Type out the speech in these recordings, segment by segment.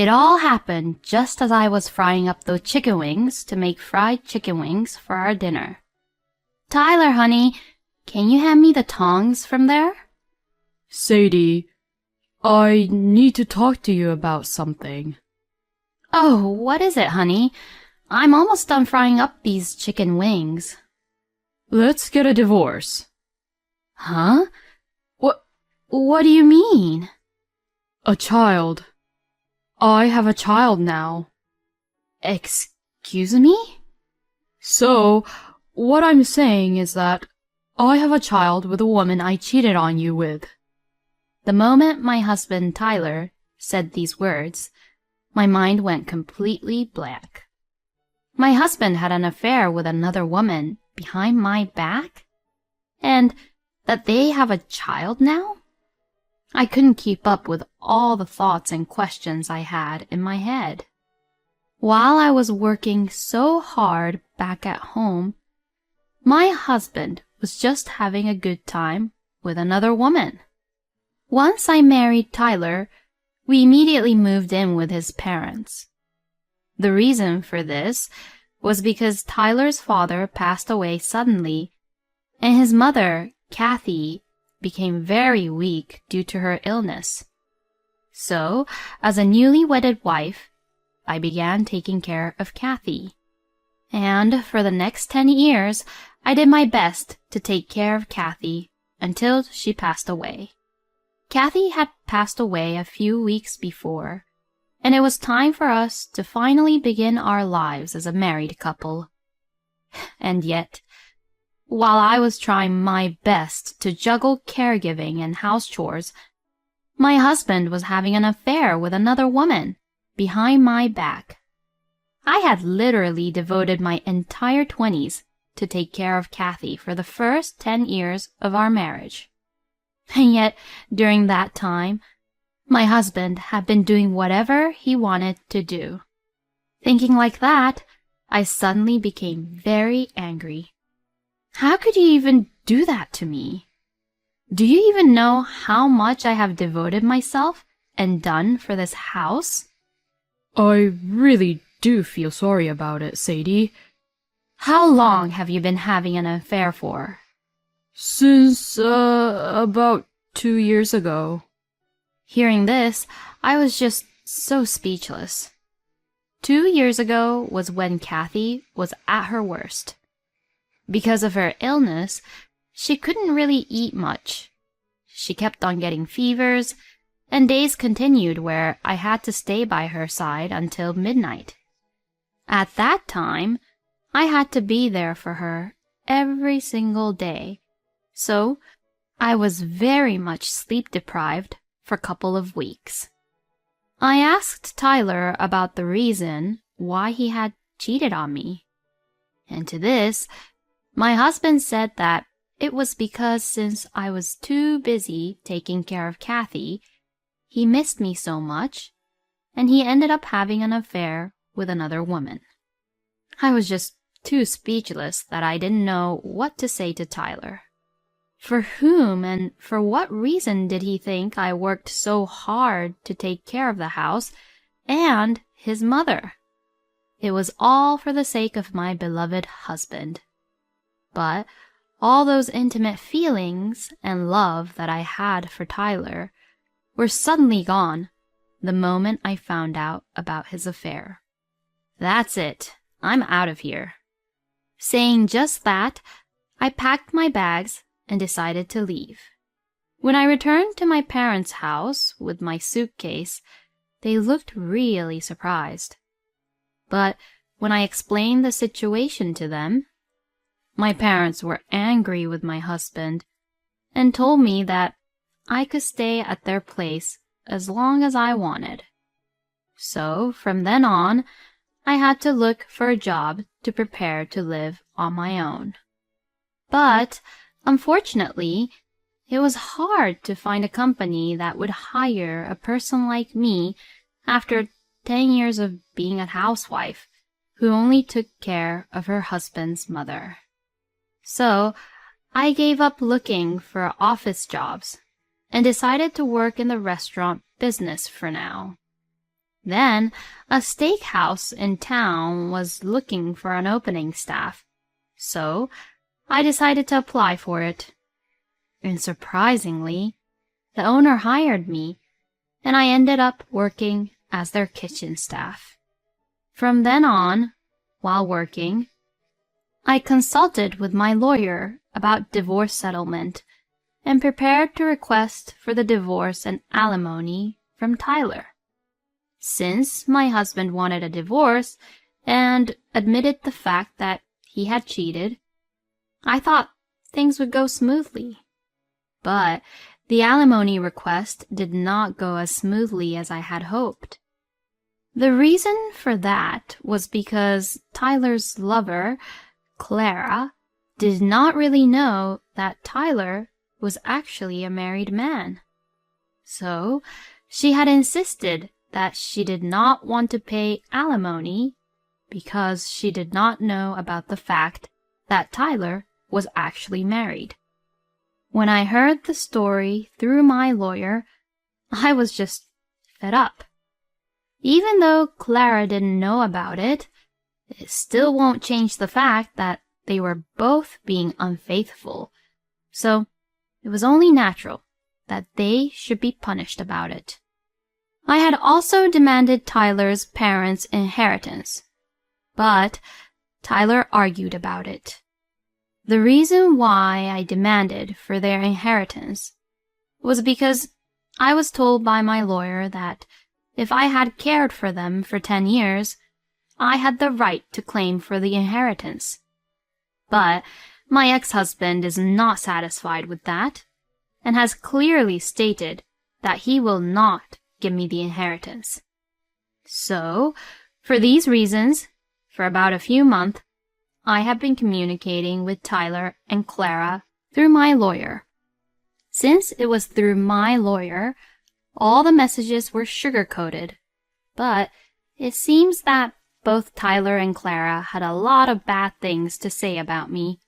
It all happened just as I was frying up those chicken wings to make fried chicken wings for our dinner. Tyler, honey, can you hand me the tongs from there? Sadie, I need to talk to you about something. Oh, what is it, honey? I'm almost done frying up these chicken wings. Let's get a divorce. Huh? What do you mean? A child. I have a child now. Excuse me? So, what I'm saying is that I have a child with a woman I cheated on you with. The moment my husband, Tyler, said these words, my mind went completely blank. My husband had an affair with another woman behind my back? And that they have a child now? I couldn't keep up with all the thoughts and questions I had in my head. While I was working so hard back at home, my husband was just having a good time with another woman. Once I married Tyler, we immediately moved in with his parents. The reason for this was because Tyler's father passed away suddenly, and his mother, Kathy, became very weak due to her illness. So, as a newly wedded wife, I began taking care of Kathy. And for the next 10 years, I did my best to take care of Kathy until she passed away. Kathy had passed away a few weeks before, and it was time for us to finally begin our lives as a married couple. And yet, while I was trying my best to juggle caregiving and house chores, my husband was having an affair with another woman behind my back. I had literally devoted my entire 20s to take care of Kathy for the first 10 years of our marriage. And yet, during that time, my husband had been doing whatever he wanted to do. Thinking like that, I suddenly became very angry. How could you even do that to me? Do you even know how much I have devoted myself and done for this house? I really do feel sorry about it, Sadie. How long have you been having an affair for? Since, about 2 years ago. Hearing this, I was just so speechless. 2 years ago was when Kathy was at her worst. Because of her illness, she couldn't really eat much. She kept on getting fevers, and days continued where I had to stay by her side until midnight. At that time, I had to be there for her every single day, so I was very much sleep deprived for a couple of weeks. I asked Tyler about the reason why he had cheated on me, and to this, my husband said that it was because since I was too busy taking care of Kathy, he missed me so much, and he ended up having an affair with another woman. I was just too speechless that I didn't know what to say to Tyler. For whom and for what reason did he think I worked so hard to take care of the house and his mother? It was all for the sake of my beloved husband. But all those intimate feelings and love that I had for Tyler were suddenly gone the moment I found out about his affair. That's it. I'm out of here. Saying just that, I packed my bags and decided to leave. When I returned to my parents' house with my suitcase, they looked really surprised. But when I explained the situation to them, my parents were angry with my husband and told me that I could stay at their place as long as I wanted. So from then on, I had to look for a job to prepare to live on my own. But unfortunately, it was hard to find a company that would hire a person like me after 10 years of being a housewife who only took care of her husband's mother. So I gave up looking for office jobs and decided to work in the restaurant business for now. Then, a steakhouse in town was looking for an opening staff, so I decided to apply for it. And surprisingly, the owner hired me, and I ended up working as their kitchen staff. From then on, while working, I consulted with my lawyer about divorce settlement and prepared to request for the divorce and alimony from Tyler. Since my husband wanted a divorce and admitted the fact that he had cheated, I thought things would go smoothly. But the alimony request did not go as smoothly as I had hoped. The reason for that was because Tyler's lover, Clara, did not really know that Tyler was actually a married man. So she had insisted that she did not want to pay alimony because she did not know about the fact that Tyler was actually married. When I heard the story through my lawyer, I was just fed up. Even though Clara didn't know about it, it still won't change the fact that they were both being unfaithful. So it was only natural that they should be punished about it. I had also demanded Tyler's parents' inheritance, but Tyler argued about it. The reason why I demanded for their inheritance was because I was told by my lawyer that if I had cared for them for 10 years, I had the right to claim for the inheritance. But my ex-husband is not satisfied with that and has clearly stated that he will not give me the inheritance. So, for these reasons, for about a few months, I have been communicating with Tyler and Clara through my lawyer. Since it was through my lawyer, all the messages were sugar-coated, but it seems that both Tyler and Clara had a lot of bad things to say about me,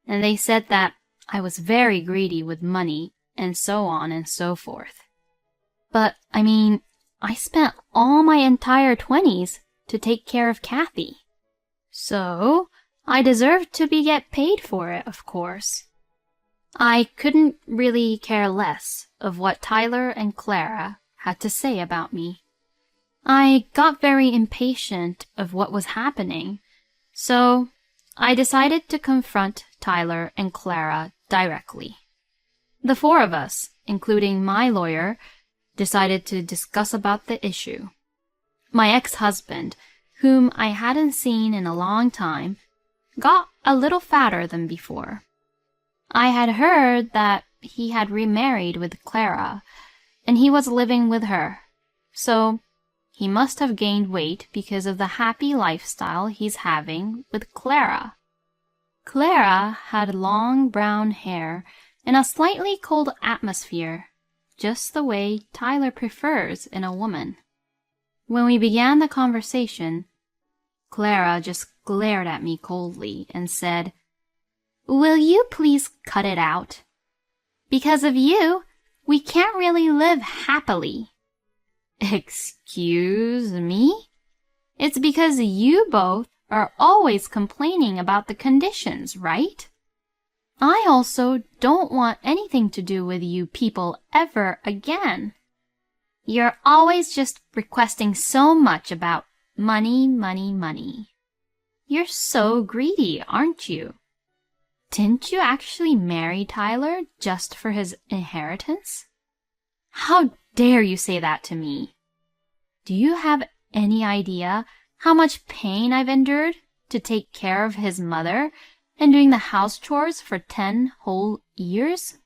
and they said that I was very greedy with money and so on and so forth. But, I spent all my entire 20s to take care of Kathy. So, I deserved to get paid for it, of course. I couldn't really care less of what Tyler and Clara had to say about me. I got very impatient of what was happening, so I decided to confront Tyler and Clara directly. The four of us, including my lawyer, decided to discuss about the issue. My ex-husband, whom I hadn't seen in a long time, got a little fatter than before. I had heard that he had remarried with Clara, and he was living with her, so he must have gained weight because of the happy lifestyle he's having with Clara. Clara had long brown hair in a slightly cold atmosphere, just the way Tyler prefers in a woman. When we began the conversation, Clara just glared at me coldly and said, "Will you please cut it out? Because of you, we can't really live happily." Excuse me? It's because you both are always complaining about the conditions, right? I also don't want anything to do with you people ever again. You're always just requesting so much about money, money, money. You're so greedy, aren't you? Didn't you actually marry Tyler just for his inheritance? How dare you say that to me? Do you have any idea how much pain I've endured to take care of his mother and doing the house chores for 10 whole years?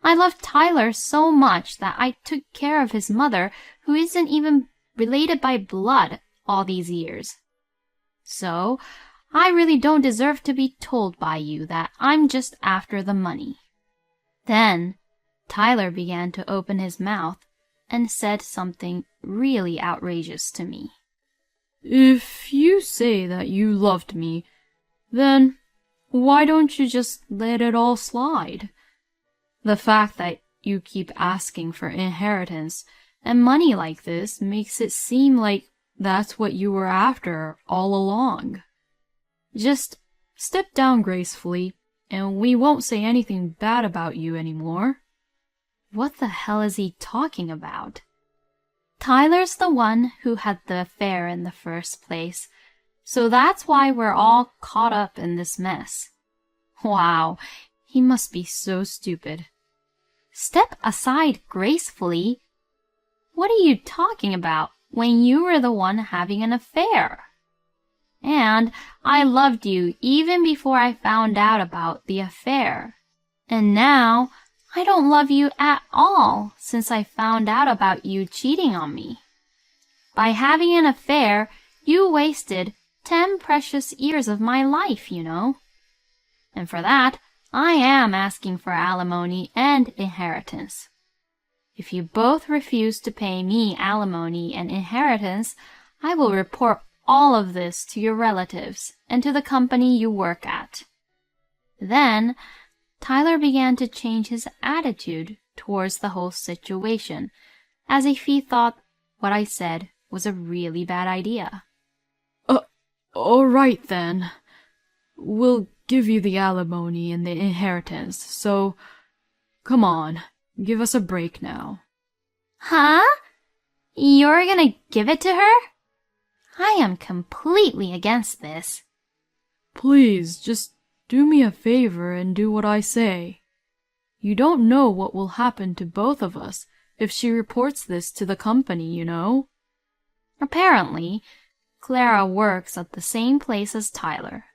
I loved Tyler so much that I took care of his mother, who isn't even related by blood, all these years. So, I really don't deserve to be told by you that I'm just after the money. Then, Tyler began to open his mouth and said something really outrageous to me. If you say that you loved me, then why don't you just let it all slide? The fact that you keep asking for inheritance And money like this makes it seem like that's what you were after all along. Just step down gracefully, and we won't say anything bad about you anymore." What the hell is he talking about? Tyler's the one who had the affair in the first place, so that's why we're all caught up in this mess. Wow, he must be so stupid. Step aside gracefully? What are you talking about when you were the one having an affair? And I loved you even before I found out about the affair. And now I don't love you at all since I found out about you cheating on me. By having an affair, you wasted 10 precious years of my life, you know. And for that, I am asking for alimony and inheritance. If you both refuse to pay me alimony and inheritance, I will report all of this to your relatives and to the company you work at. Then, Tyler began to change his attitude towards the whole situation, as if he thought what I said was a really bad idea. All right then. We'll give you the alimony and the inheritance, so come on, give us a break now. Huh? You're gonna give it to her? I am completely against this. Please, just do me a favor and do what I say. You don't know what will happen to both of us if she reports this to the company, you know. Apparently, Clara works at the same place as Tyler,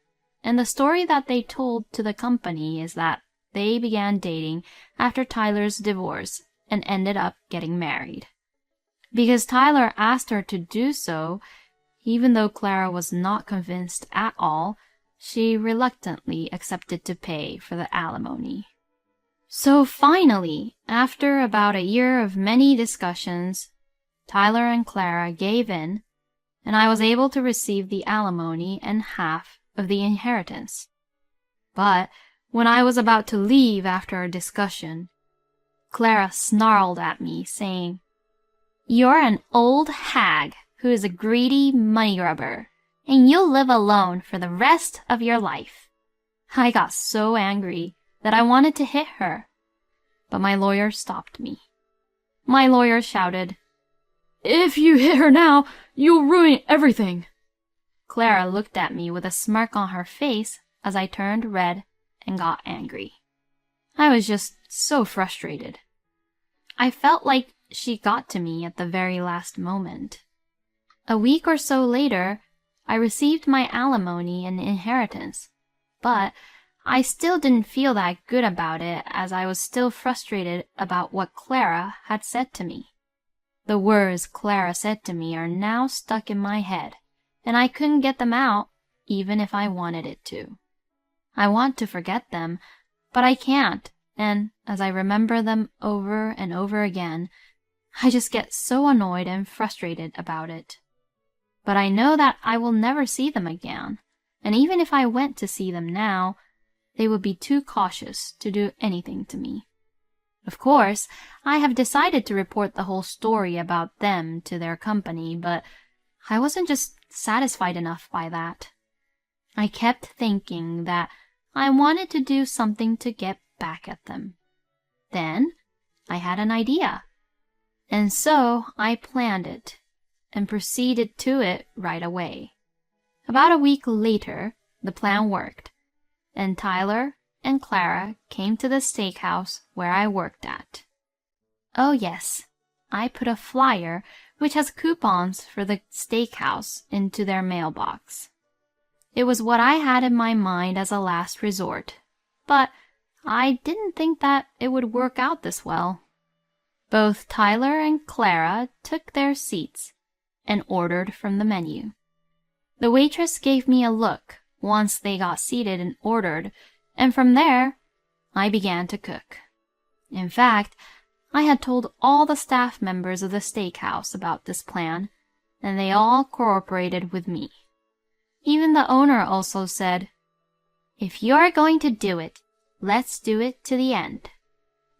and the story that they told to the company is that they began dating after Tyler's divorce and ended up getting married. Because Tyler asked her to do so, even though Clara was not convinced at all, she reluctantly accepted to pay for the alimony. So finally, after about a year of many discussions, Tyler and Clara gave in, and I was able to receive the alimony and half of the inheritance. But when I was about to leave after our discussion, Clara snarled at me, saying, "You're an old hag who is a greedy money grubber, and you'll live alone for the rest of your life." I got so angry that I wanted to hit her, but my lawyer stopped me. My lawyer shouted, "If you hit her now, you'll ruin everything." Clara looked at me with a smirk on her face as I turned red and got angry. I was just so frustrated. I felt like she got to me at the very last moment. A week or so later, I received my alimony and inheritance, but I still didn't feel that good about it as I was still frustrated about what Clara had said to me. The words Clara said to me are now stuck in my head, and I couldn't get them out even if I wanted it to. I want to forget them, but I can't, and as I remember them over and over again, I just get so annoyed and frustrated about it. But I know that I will never see them again, and even if I went to see them now, they would be too cautious to do anything to me. Of course, I have decided to report the whole story about them to their company, but I wasn't just satisfied enough by that. I kept thinking that I wanted to do something to get back at them. Then I had an idea, and so I planned it and proceeded to it right away. About a week later, the plan worked, and Tyler and Clara came to the steakhouse where I worked at. Oh yes, I put a flyer which has coupons for the steakhouse into their mailbox. It was what I had in my mind as a last resort, but I didn't think that it would work out this well. Both Tyler and Clara took their seats and ordered from the menu. The waitress gave me a look once they got seated and ordered, and from there, I began to cook. In fact, I had told all the staff members of the steakhouse about this plan, and they all cooperated with me. Even the owner also said, "If you're going to do it, let's do it to the end.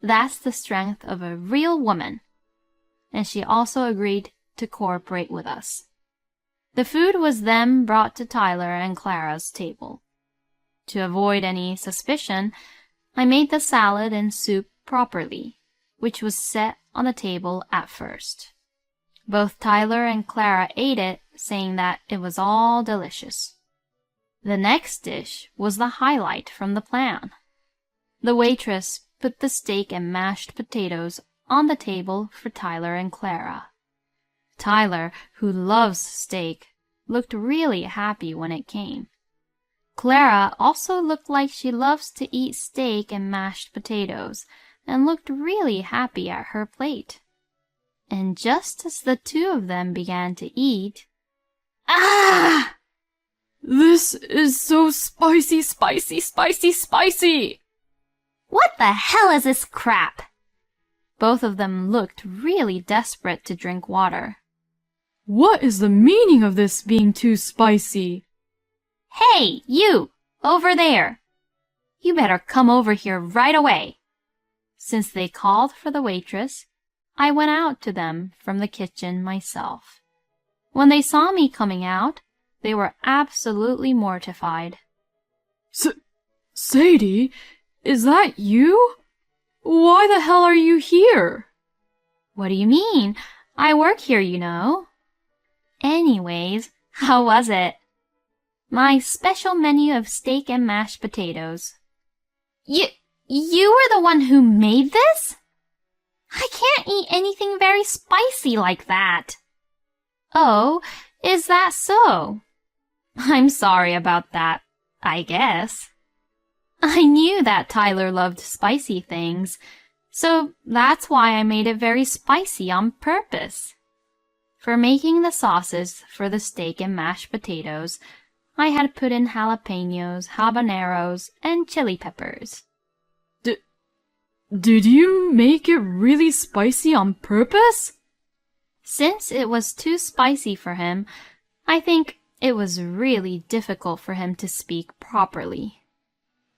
That's the strength of a real woman." and she also agreed to cooperate with us. The food was then brought to Tyler and Clara's table. To avoid any suspicion, I made the salad and soup properly, which was set on the table at first. Both Tyler and Clara ate it, saying that it was all delicious. The next dish was the highlight from the plan. The waitress put the steak and mashed potatoes on the table for Tyler and Clara. Tyler, who loves steak, looked really happy when it came. Clara also looked like she loves to eat steak and mashed potatoes, and looked really happy at her plate. And just as the two of them began to eat, "Ah! This is so spicy, spicy, spicy, spicy!" What the hell is this crap?" Both of them looked really desperate to drink water. What is the meaning of this being too spicy? "Hey, you! Over there! You better come over here right away!" Since they called for the waitress, I went out to them from the kitchen myself. When they saw me coming out, they were absolutely mortified. Sadie, is that you? Why the hell are you here? "What do you mean? I work here, you know." "Anyways, how was it?" "My special menu of steak and mashed potatoes." You were the one who made this?" "I can't eat anything very spicy like that." "Oh, is that so?" "I'm sorry about that, I guess." I knew that Tyler loved spicy things, so that's why I made it very spicy on purpose. For making the sauces for the steak and mashed potatoes, I had put in jalapenos, habaneros, and chili peppers. Did you make it really spicy on purpose? Since it was too spicy for him, I think it was really difficult for him to speak properly.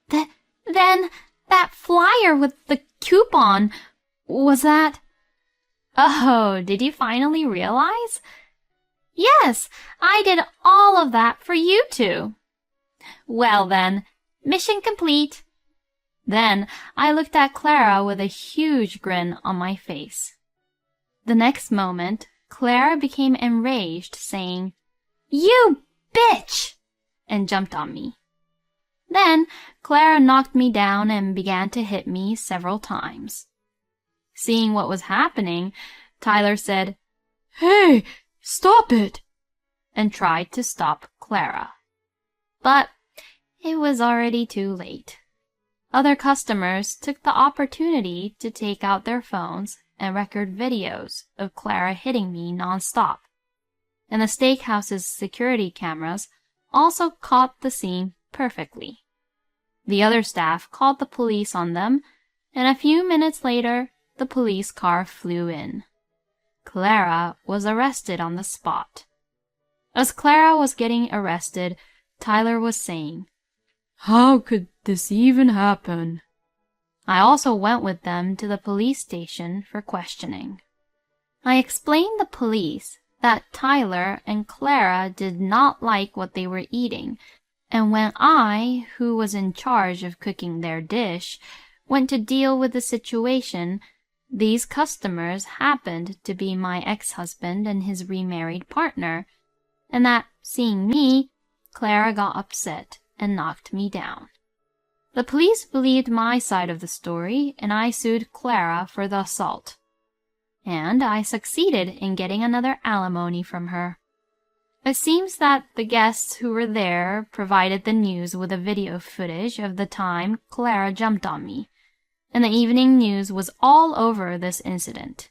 Then that flyer with the coupon, was that... Oh, did you finally realize? Yes, I did all of that for you two. Well then, mission complete. Then I looked at Clara with a huge grin on my face. The next moment, Clara became enraged, saying, "You bitch!" and jumped on me. Then Clara knocked me down and began to hit me several times. Seeing what was happening, Tyler said, "Hey, stop it!" and tried to stop Clara. But it was already too late. Other customers took the opportunity to take out their phones and record videos of Clara hitting me nonstop. And the steakhouse's security cameras also caught the scene perfectly. The other staff called the police on them, and a few minutes later, the police car flew in. Clara was arrested on the spot. As Clara was getting arrested, Tyler was saying, "How could this even happen?" I also went with them to the police station for questioning. I explained the police that Tyler and Clara did not like what they were eating, and when I, who was in charge of cooking their dish, went to deal with the situation, these customers happened to be my ex-husband and his remarried partner, and that, seeing me, Clara got upset and knocked me down. The police believed my side of the story, and I sued Clara for the assault. And I succeeded in getting another alimony from her. It seems that the guests who were there provided the news with a video footage of the time Clara jumped on me, and the evening news was all over this incident.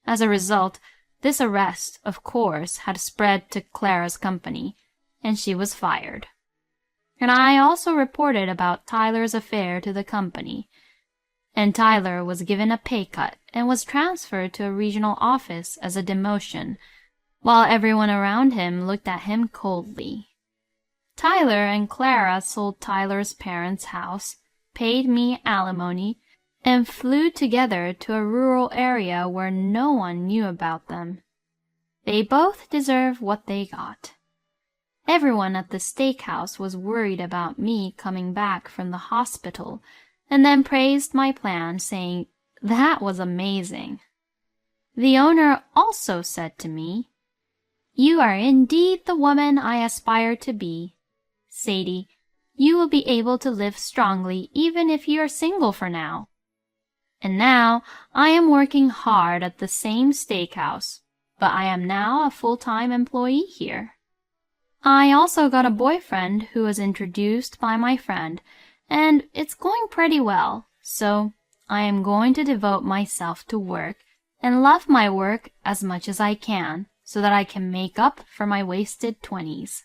As a result, this arrest, of course, had spread to Clara's company, and she was fired. And I also reported about Tyler's affair to the company, and Tyler was given a pay cut and was transferred to a regional office as a demotion, while everyone around him looked at him coldly. Tyler and Clara sold Tyler's parents' house, paid me alimony, and flew together to a rural area where no one knew about them. They both deserve what they got. Everyone at the steakhouse was worried about me coming back from the hospital, and then praised my plan, saying that was amazing. The owner also said to me, "You are indeed the woman I aspire to be. Sadie, you will be able to live strongly even if you are single for now." And now I am working hard at the same steakhouse, but I am now a full-time employee here. I also got a boyfriend who was introduced by my friend, and it's going pretty well, so I am going to devote myself to work and love my work as much as I can so that I can make up for my wasted 20s.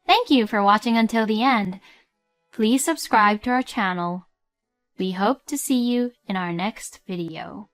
Thank you for watching until the end. Please subscribe to our channel. We hope to see you in our next video.